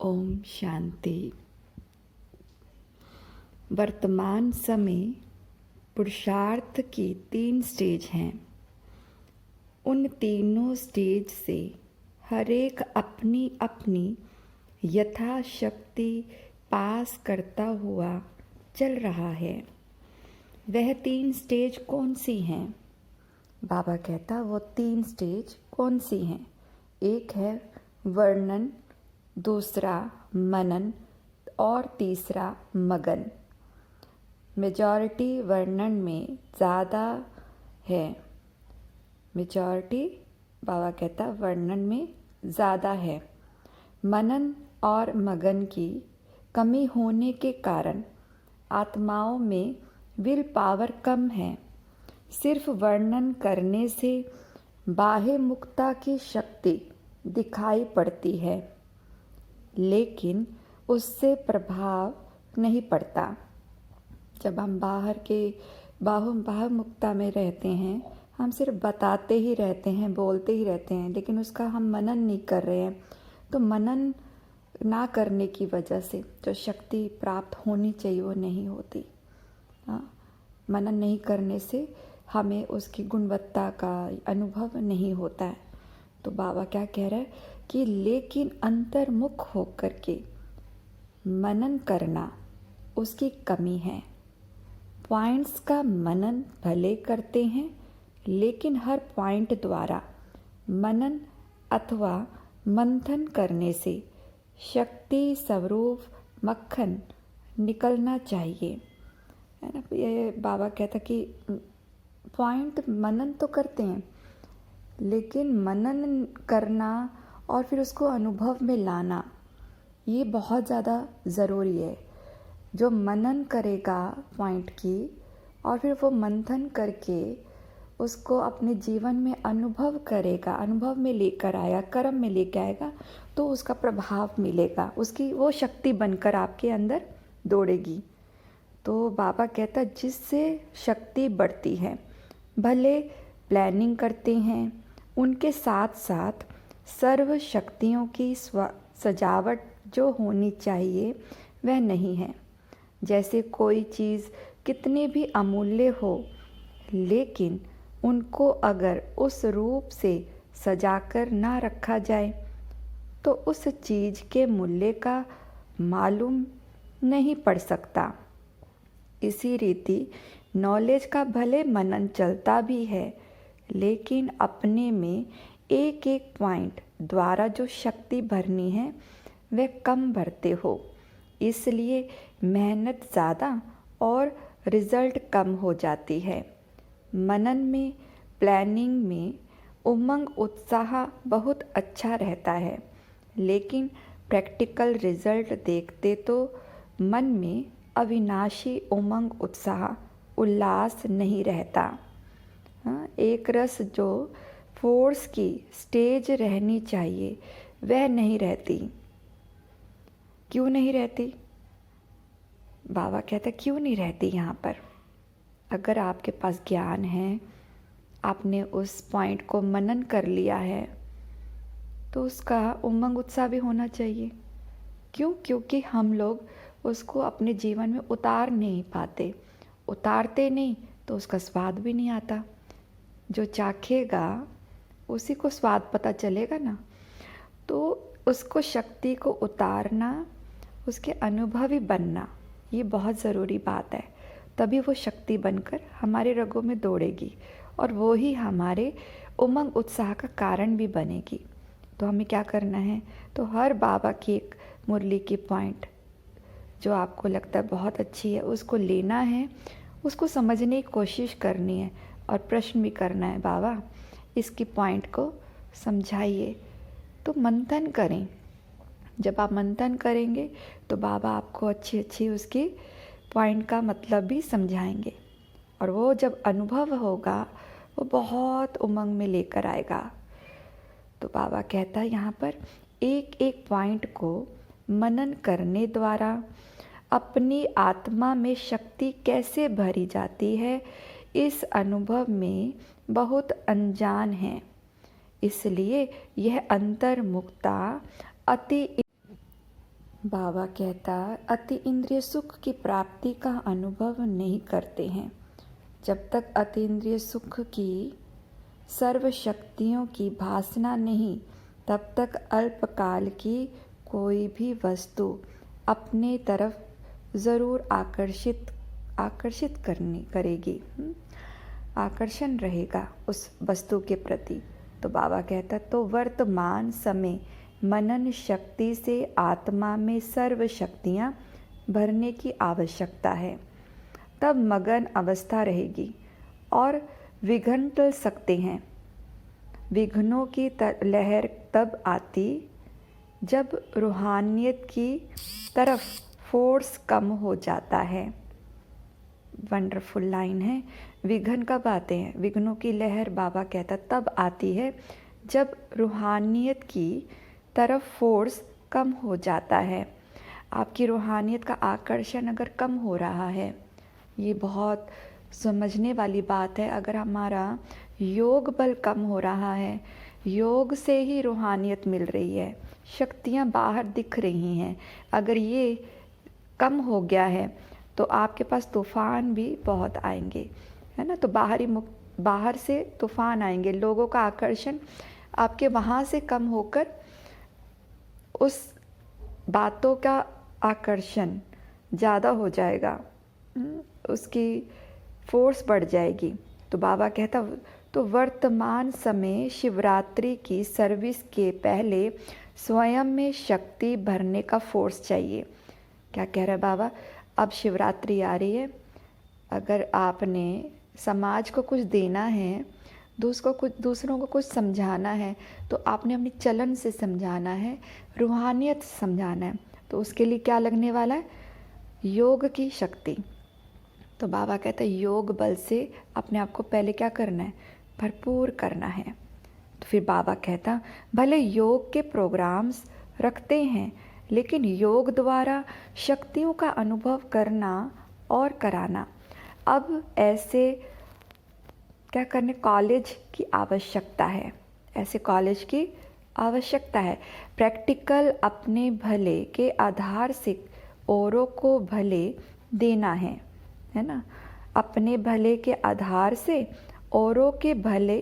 ओम शांति। वर्तमान समय पुरुषार्थ की 3 स्टेज हैं। उन तीनों स्टेज से हर एक अपनी अपनी यथाशक्ति पास करता हुआ चल रहा है। वह 3 स्टेज कौन सी हैं? बाबा कहता वो 3 स्टेज कौन सी हैं? एक है वर्णन, दूसरा मनन और तीसरा मगन। मेजॉरिटी वर्णन में ज़्यादा है। मेजॉरिटी बाबा कहता वर्णन में ज़्यादा है। मनन और मगन की कमी होने के कारण आत्माओं में विल पावर कम है। सिर्फ वर्णन करने से बाह्य मुक्ता की शक्ति दिखाई पड़ती है, लेकिन उससे प्रभाव नहीं पड़ता। जब हम बाह्य मुक्ता में रहते हैं, हम सिर्फ बताते ही रहते हैं, बोलते ही रहते हैं, लेकिन उसका हम मनन नहीं कर रहे हैं। तो मनन ना करने की वजह से जो शक्ति प्राप्त होनी चाहिए वो नहीं होती। मनन नहीं करने से हमें उसकी गुणवत्ता का अनुभव नहीं होता है। तो बाबा क्या कह रहा है कि लेकिन अंतर्मुख होकर के मनन करना उसकी कमी है। पॉइंट्स का मनन भले करते हैं, लेकिन हर पॉइंट द्वारा मनन अथवा मंथन करने से शक्ति स्वरूप मक्खन निकलना चाहिए, है ना। ये बाबा कहता कि पॉइंट मनन तो करते हैं, लेकिन मनन करना और फिर उसको अनुभव में लाना ये बहुत ज़्यादा ज़रूरी है। जो मनन करेगा पॉइंट की और फिर वो मंथन करके उसको अपने जीवन में अनुभव करेगा, अनुभव में लेकर आया, कर्म में लेकर आएगा, तो उसका प्रभाव मिलेगा, उसकी वो शक्ति बनकर आपके अंदर दौड़ेगी। तो बाबा कहता जिससे शक्ति बढ़ती है। भले प्लानिंग करते हैं, उनके साथ साथ सर्व शक्तियों की सजावट जो होनी चाहिए वह नहीं है। जैसे कोई चीज़ कितनी भी अमूल्य हो, लेकिन उनको अगर उस रूप से सजाकर ना रखा जाए तो उस चीज़ के मूल्य का मालूम नहीं पड़ सकता। इसी रीति नॉलेज का भले मनन चलता भी है, लेकिन अपने में एक एक पॉइंट द्वारा जो शक्ति भरनी है वह कम भरते हो, इसलिए मेहनत ज़्यादा और रिज़ल्ट कम हो जाती है। मनन में, प्लानिंग में उमंग उत्साह बहुत अच्छा रहता है, लेकिन प्रैक्टिकल रिज़ल्ट देखते तो मन में अविनाशी उमंग उत्साह उल्लास नहीं रहता। एक रस जो फोर्स की स्टेज रहनी चाहिए वह नहीं रहती। क्यों नहीं रहती? बाबा कहता क्यों नहीं रहती यहाँ पर? अगर आपके पास ज्ञान है, आपने उस पॉइंट को मनन कर लिया है, तो उसका उमंग उत्साह भी होना चाहिए। क्यों? क्योंकि हम लोग उसको अपने जीवन में उतार नहीं पाते। उतारते नहीं तो उसका स्वाद भी नहीं आता। जो चाखेगा उसी को स्वाद पता चलेगा ना। तो उसको शक्ति को उतारना, उसके अनुभवी बनना, ये बहुत ज़रूरी बात है। तभी वो शक्ति बनकर हमारे रगों में दौड़ेगी और वो ही हमारे उमंग उत्साह का कारण भी बनेगी। तो हमें क्या करना है? तो हर बाबा की एक मुरली की पॉइंट जो आपको लगता है बहुत अच्छी है, उसको लेना है, उसको समझने की कोशिश करनी है और प्रश्न भी करना है, बाबा इसकी पॉइंट को समझाइए। तो मंथन करें। जब आप मंथन करेंगे तो बाबा आपको अच्छी अच्छी उसकी पॉइंट का मतलब भी समझाएंगे, और वो जब अनुभव होगा वो बहुत उमंग में लेकर आएगा। तो बाबा कहता है यहाँ पर एक एक पॉइंट को मनन करने द्वारा अपनी आत्मा में शक्ति कैसे भरी जाती है, इस अनुभव में बहुत अनजान है। इसलिए यह अंतर्मुक्ता अति बाबा कहता अति इंद्रिय सुख की प्राप्ति का अनुभव नहीं करते हैं। जब तक अतीन्द्रिय सुख की सर्व शक्तियों की भासना नहीं, तब तक अल्पकाल की कोई भी वस्तु अपने तरफ ज़रूर आकर्षित करेगी। आकर्षण रहेगा उस वस्तु के प्रति। तो बाबा कहता तो वर्तमान समय मनन शक्ति से आत्मा में सर्व शक्तियाँ भरने की आवश्यकता है। तब मगन अवस्था रहेगी और विघ्न टल सकते हैं। विघ्नों की लहर तब आती जब रूहानियत की तरफ फोर्स कम हो जाता है। वंडरफुल लाइन है। विघ्न कब आते हैं? विघ्नों की लहर बाबा कहता तब आती है जब रूहानियत की तरफ फोर्स कम हो जाता है। आपकी रूहानियत का आकर्षण अगर कम हो रहा है, ये बहुत समझने वाली बात है। अगर हमारा योग बल कम हो रहा है, योग से ही रूहानियत मिल रही है, शक्तियाँ बाहर दिख रही हैं, अगर ये कम हो गया है तो आपके पास तूफ़ान भी बहुत आएंगे, है ना। तो बाहर से तूफ़ान आएंगे, लोगों का आकर्षण आपके वहाँ से कम होकर उस बातों का आकर्षण ज़्यादा हो जाएगा, उसकी फोर्स बढ़ जाएगी। तो बाबा कहता तो वर्तमान समय शिवरात्रि की सर्विस के पहले स्वयं में शक्ति भरने का फोर्स चाहिए। क्या कह रहा है बाबा? अब शिवरात्रि आ रही है, अगर आपने समाज को कुछ देना है, दूसरों को कुछ समझाना है, तो आपने अपनी चलन से समझाना है, रूहानियत से समझाना है। तो उसके लिए क्या लगने वाला है? योग की शक्ति। तो बाबा कहते हैं योग बल से अपने आप को पहले क्या करना है? भरपूर करना है। तो फिर बाबा कहता भले योग के प्रोग्राम्स रखते हैं, लेकिन योग द्वारा शक्तियों का अनुभव करना और कराना, अब ऐसे क्या करने कॉलेज की आवश्यकता है, ऐसे कॉलेज की आवश्यकता है। प्रैक्टिकल अपने भले के आधार से औरों को भले देना है ना। अपने भले के आधार से औरों के भले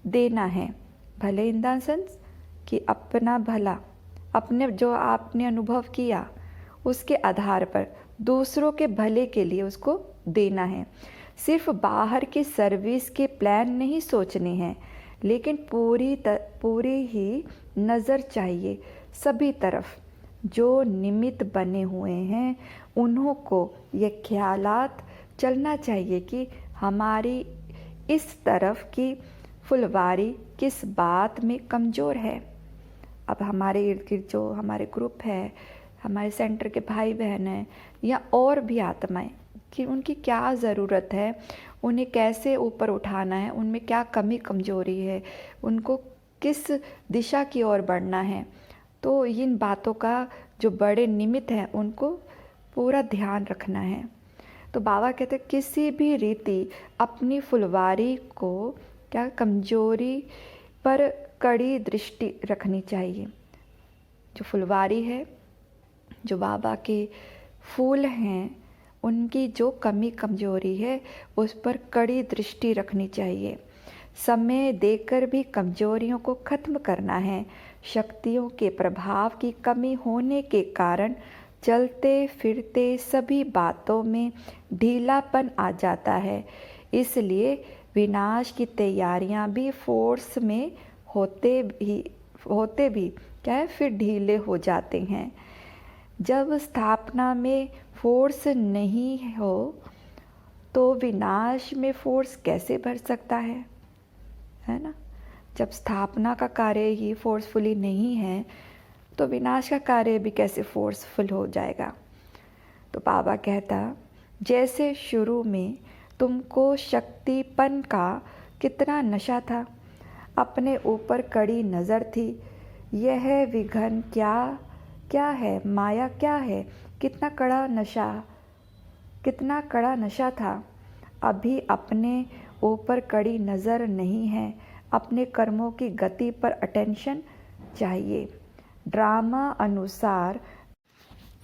देना है। भले इन द सेंस कि अपना भला, अपने जो आपने अनुभव किया उसके आधार पर दूसरों के भले के लिए उसको देना है। सिर्फ बाहर के सर्विस के प्लान नहीं सोचने हैं, लेकिन पूरी ही नज़र चाहिए सभी तरफ। जो निमित्त बने हुए हैं उन्हों को ये ख्यालात चलना चाहिए कि हमारी इस तरफ की फुलवारी किस बात में कमज़ोर है। अब हमारे इर्द गिर्द जो हमारे ग्रुप है, हमारे सेंटर के भाई बहन हैं या और भी आत्माएं, कि उनकी क्या ज़रूरत है, उन्हें कैसे ऊपर उठाना है, उनमें क्या कमी कमज़ोरी है, उनको किस दिशा की ओर बढ़ना है। तो इन बातों का जो बड़े निमित्त हैं उनको पूरा ध्यान रखना है। तो बाबा कहते किसी भी रीति अपनी फुलवारी को क्या कमज़ोरी पर कड़ी दृष्टि रखनी चाहिए। जो फुलवारी है, जो बाबा के फूल हैं, उनकी जो कमी कमज़ोरी है उस पर कड़ी दृष्टि रखनी चाहिए। समय देकर भी कमज़ोरियों को ख़त्म करना है। शक्तियों के प्रभाव की कमी होने के कारण चलते फिरते सभी बातों में ढीलापन आ जाता है। इसलिए विनाश की तैयारियां भी फोर्स में होते भी क्या है, फिर ढीले हो जाते हैं। जब स्थापना में फोर्स नहीं हो तो विनाश में फोर्स कैसे भर सकता है ना। जब स्थापना का कार्य ही फोर्सफुली नहीं है तो विनाश का कार्य भी कैसे फोर्सफुल हो जाएगा। तो बाबा कहता जैसे शुरू में तुमको शक्तिपन का कितना नशा था, अपने ऊपर कड़ी नज़र थी, यह विघन क्या है, माया क्या है, कितना कड़ा नशा था। अभी अपने ऊपर कड़ी नज़र नहीं है, अपने कर्मों की गति पर अटेंशन चाहिए। ड्रामा अनुसार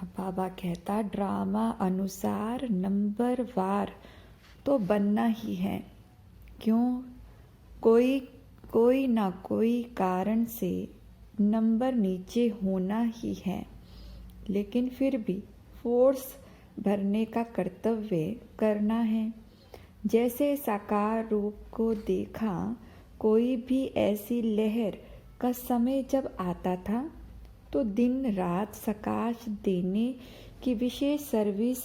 अब बाबा कहता ड्रामा अनुसार नंबर वार तो बनना ही है। क्यों? कोई कोई ना कोई कारण से नंबर नीचे होना ही है, लेकिन फिर भी फोर्स भरने का कर्तव्य करना है। जैसे साकार रूप को देखा, कोई भी ऐसी लहर का समय जब आता था तो दिन रात सकाश देने की विशेष सर्विस,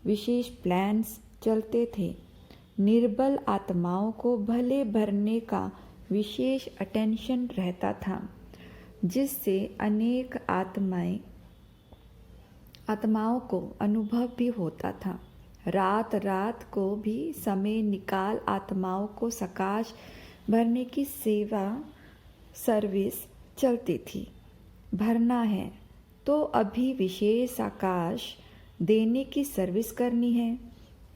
विशेष प्लान्स चलते थे। निर्बल आत्माओं को भले भरने का विशेष अटेंशन रहता था, जिससे अनेक आत्माओं को अनुभव भी होता था। रात रात को भी समय निकाल आत्माओं को सकाश भरने की सेवा सर्विस चलती थी। भरना है तो अभी विशेष आकाश देने की सर्विस करनी है।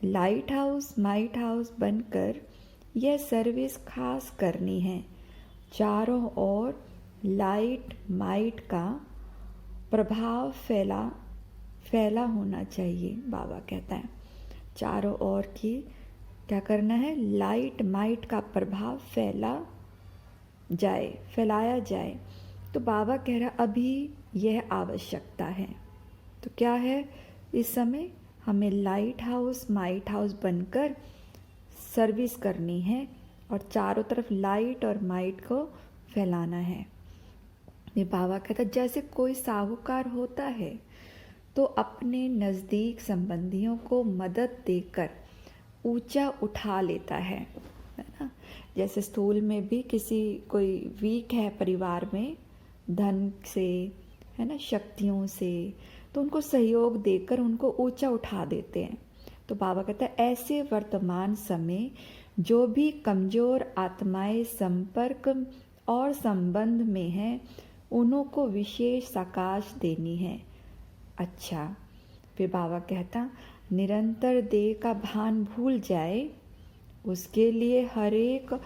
लाइट हाउस माइट हाउस बनकर यह सर्विस खास करनी है। चारों ओर लाइट माइट का प्रभाव फैला होना चाहिए। बाबा कहता है चारों ओर की क्या करना है? लाइट माइट का प्रभाव फैलाया जाए। तो बाबा कह रहा अभी यह आवश्यकता है। तो क्या है? इस समय हमें लाइट हाउस माइट हाउस बनकर सर्विस करनी है और चारों तरफ लाइट और माइट को फैलाना है। ये बाबा कहता जैसे कोई साहूकार होता है तो अपने नज़दीक संबंधियों को मदद देकर ऊंचा उठा लेता है ना। जैसे स्थूल में भी कोई वीक है परिवार में, धन से है ना, शक्तियों से, तो उनको सहयोग देकर उनको ऊंचा उठा देते हैं। तो बाबा कहता है ऐसे वर्तमान समय जो भी कमज़ोर आत्माएं संपर्क और संबंध में हैं, उन्हों को विशेष सकाश देनी है। अच्छा, फिर बाबा कहता निरंतर देह का भान भूल जाए, उसके लिए हर एक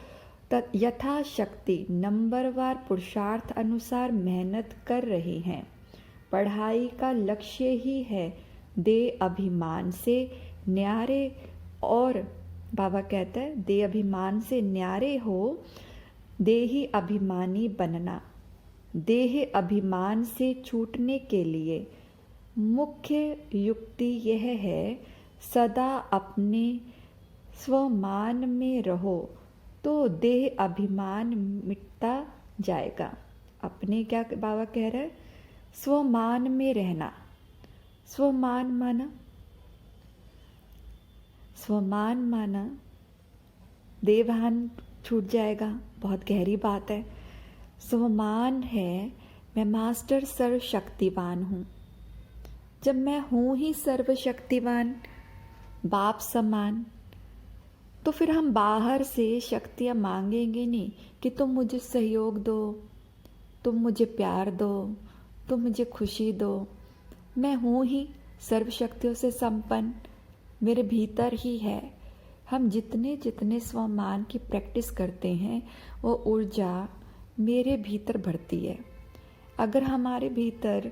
यथाशक्ति नंबरवार पुरुषार्थ अनुसार मेहनत कर रहे हैं। पढ़ाई का लक्ष्य ही है देह अभिमान से न्यारे, और बाबा कहता है देह अभिमान से न्यारे हो देही अभिमानी बनना। देह अभिमान से छूटने के लिए मुख्य युक्ति यह है सदा अपने स्वमान में रहो तो देह अभिमान मिटता जाएगा। अपने क्या बाबा कह रहे हैं? स्वमान में रहना। स्वमान माना देवभान छूट जाएगा। बहुत गहरी बात है। स्वमान है मैं मास्टर सर्वशक्तिवान हूँ। जब मैं हूँ ही सर्वशक्तिवान, बाप समान, तो फिर हम बाहर से शक्तियाँ मांगेंगे नहीं कि तुम मुझे सहयोग दो, तुम मुझे प्यार दो, तुम मुझे खुशी दो। मैं हूँ ही सर्वशक्तियों से संपन्न, मेरे भीतर ही है। हम जितने स्वमान की प्रैक्टिस करते हैं वो ऊर्जा मेरे भीतर बढ़ती है। अगर हमारे भीतर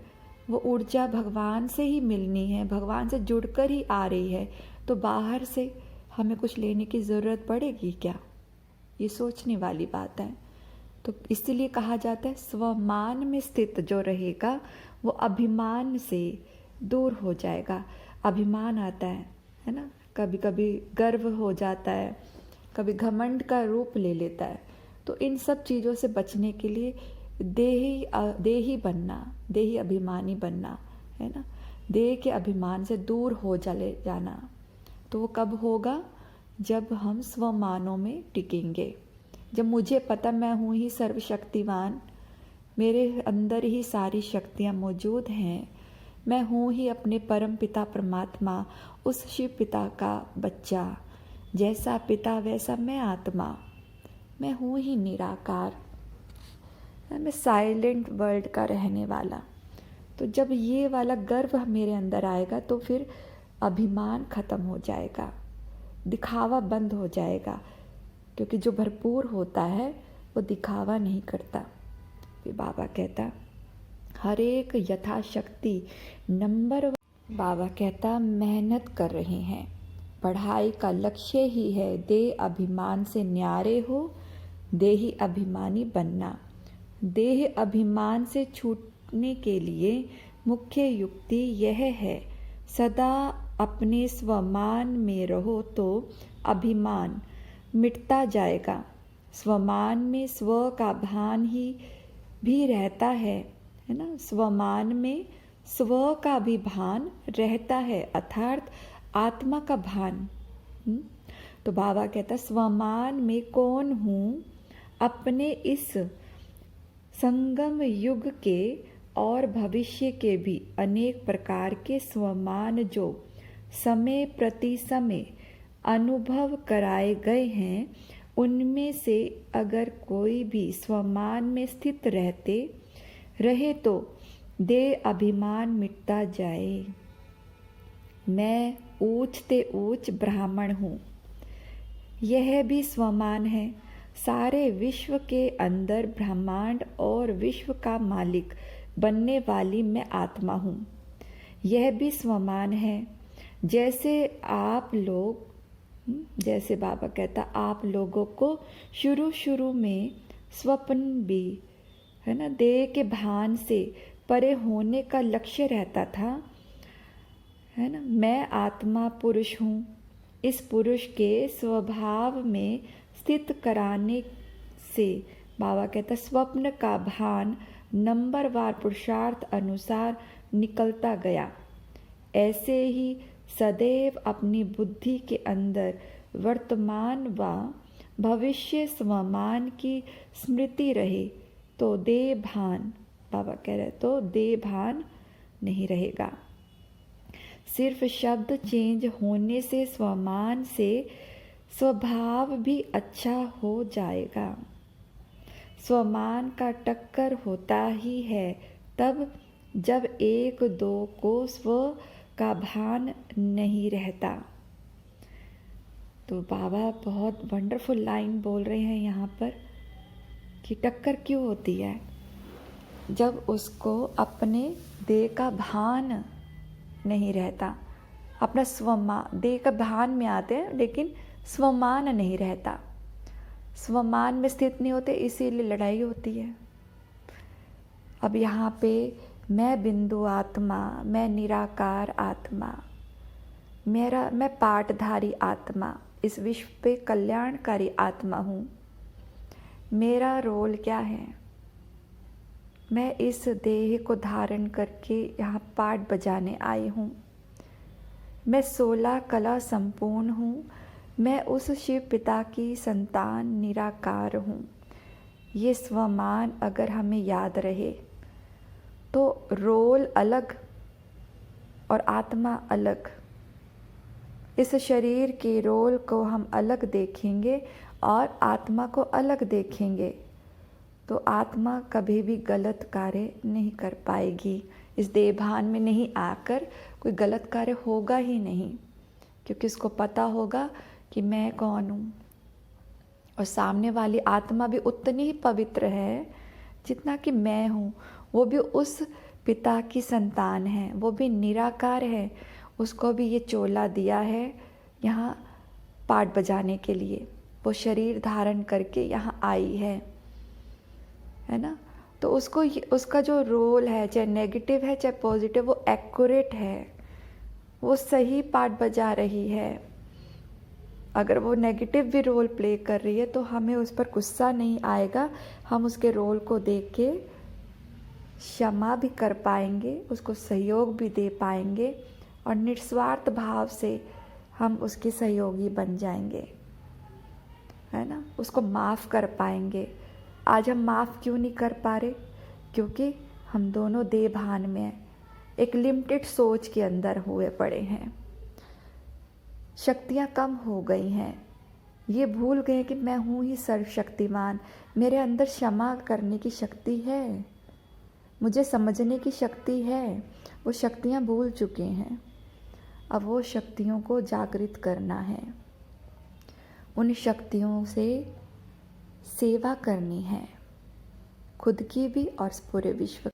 वो ऊर्जा भगवान से ही मिलनी है, भगवान से जुड़कर ही आ रही है, तो बाहर से हमें कुछ लेने की ज़रूरत पड़ेगी क्या? ये सोचने वाली बात है। तो इसलिए कहा जाता है स्वमान में स्थित जो रहेगा वो अभिमान से दूर हो जाएगा। अभिमान आता है ना, कभी कभी गर्व हो जाता है, कभी घमंड का रूप ले लेता है। तो इन सब चीज़ों से बचने के लिए देही बनना, देही अभिमानी बनना है ना, देह के अभिमान से दूर हो जाना। तो वो कब होगा? जब हम स्वमानों में टिकेंगे। जब मुझे पता मैं हूँ ही सर्वशक्तिवान, मेरे अंदर ही सारी शक्तियाँ मौजूद हैं, मैं हूँ ही अपने परम पिता परमात्मा, उस शिव पिता का बच्चा, जैसा पिता वैसा मैं आत्मा, मैं हूँ ही निराकार, मैं साइलेंट वर्ल्ड का रहने वाला। तो जब ये वाला गर्व मेरे अंदर आएगा तो फिर अभिमान खत्म हो जाएगा, दिखावा बंद हो जाएगा, क्योंकि जो भरपूर होता है वो दिखावा नहीं करता। फिर बाबा कहता हर एक यथाशक्ति नंबर बाबा कहता मेहनत कर रहे हैं, पढ़ाई का लक्ष्य ही है देह अभिमान से न्यारे हो, देही अभिमानी बनना। देह अभिमान से छूटने के लिए मुख्य युक्ति यह है, सदा अपने स्वमान में रहो तो अभिमान मिटता जाएगा। स्वमान में स्व का भान ही भी रहता है ना, स्वमान में स्व का भी भान रहता है, अर्थात आत्मा का भान। तो बाबा कहता स्वमान में कौन हूँ, अपने इस संगम युग के और भविष्य के भी अनेक प्रकार के स्वमान जो समय प्रति समय अनुभव कराए गए हैं, उनमें से अगर कोई भी स्वमान में स्थित रहे तो देह अभिमान मिटता जाए। मैं ऊंचते ऊंच ब्राह्मण हूँ, यह भी स्वमान है। सारे विश्व के अंदर ब्रह्मांड और विश्व का मालिक बनने वाली मैं आत्मा हूँ, यह भी स्वमान है। जैसे बाबा कहता आप लोगों को शुरू में स्वप्न भी है ना, देह के भान से परे होने का लक्ष्य रहता था, है ना। मैं आत्मा पुरुष हूँ, इस पुरुष के स्वभाव में स्थित कराने से बाबा कहता स्वप्न का भान नंबरवार पुरुषार्थ अनुसार निकलता गया। ऐसे ही सदैव अपनी बुद्धि के अंदर वर्तमान व भविष्य स्वमान की स्मृति रहे तो देह भान, बाबा कह रहे तो देह भान नहीं रहेगा। सिर्फ शब्द चेंज होने से स्वमान से स्वभाव भी अच्छा हो जाएगा। स्वमान का टक्कर होता ही है तब जब एक दो को स्व का भान नहीं रहता। तो बाबा बहुत वंडरफुल लाइन बोल रहे हैं यहाँ पर कि टक्कर क्यों होती है, जब उसको अपने देह का भान नहीं रहता। अपना स्वमान, देह का भान में आते हैं लेकिन स्वमान नहीं रहता, स्वमान में स्थित नहीं होते, इसीलिए लड़ाई होती है। अब यहाँ पे मैं बिंदु आत्मा, मैं निराकार आत्मा, मैं पाठधारी आत्मा, इस विश्व पे कल्याणकारी आत्मा हूँ। मेरा रोल क्या है, मैं इस देह को धारण करके यहाँ पाठ बजाने आई हूँ। मैं 16 कला संपूर्ण हूँ, मैं उस शिव पिता की संतान निराकार हूँ। ये स्वमान अगर हमें याद रहे तो रोल अलग और आत्मा अलग, इस शरीर के रोल को हम अलग देखेंगे और आत्मा को अलग देखेंगे तो आत्मा कभी भी गलत कार्य नहीं कर पाएगी। इस देहभान में नहीं आकर कोई गलत कार्य होगा ही नहीं, क्योंकि उसको पता होगा कि मैं कौन हूँ। और सामने वाली आत्मा भी उतनी ही पवित्र है जितना कि मैं हूँ। वो भी उस पिता की संतान है, वो भी निराकार है, उसको भी ये चोला दिया है यहाँ पाठ बजाने के लिए। वो शरीर धारण करके यहाँ आई है ना। तो उसको उसका जो रोल है, चाहे नेगेटिव है चाहे पॉजिटिव, वो एक्यूरेट है, वो सही पाठ बजा रही है। अगर वो नेगेटिव भी रोल प्ले कर रही है तो हमें उस पर गुस्सा नहीं आएगा, हम उसके रोल को देख के क्षमा भी कर पाएंगे, उसको सहयोग भी दे पाएंगे और निस्वार्थ भाव से हम उसके सहयोगी बन जाएंगे, है ना। उसको माफ़ कर पाएंगे। आज हम माफ़ क्यों नहीं कर पा रहे, क्योंकि हम दोनों देह भान में हैं, एक लिमिटेड सोच के अंदर हुए पड़े हैं, शक्तियाँ कम हो गई हैं, ये भूल गए कि मैं हूँ ही सर्वशक्तिमान। मेरे अंदर क्षमा करने की शक्ति है, मुझे समझने की शक्ति है, वो शक्तियाँ भूल चुके हैं। अब वो शक्तियों को जागृत करना है, उन शक्तियों से सेवा करनी है, खुद की भी और पूरे विश्व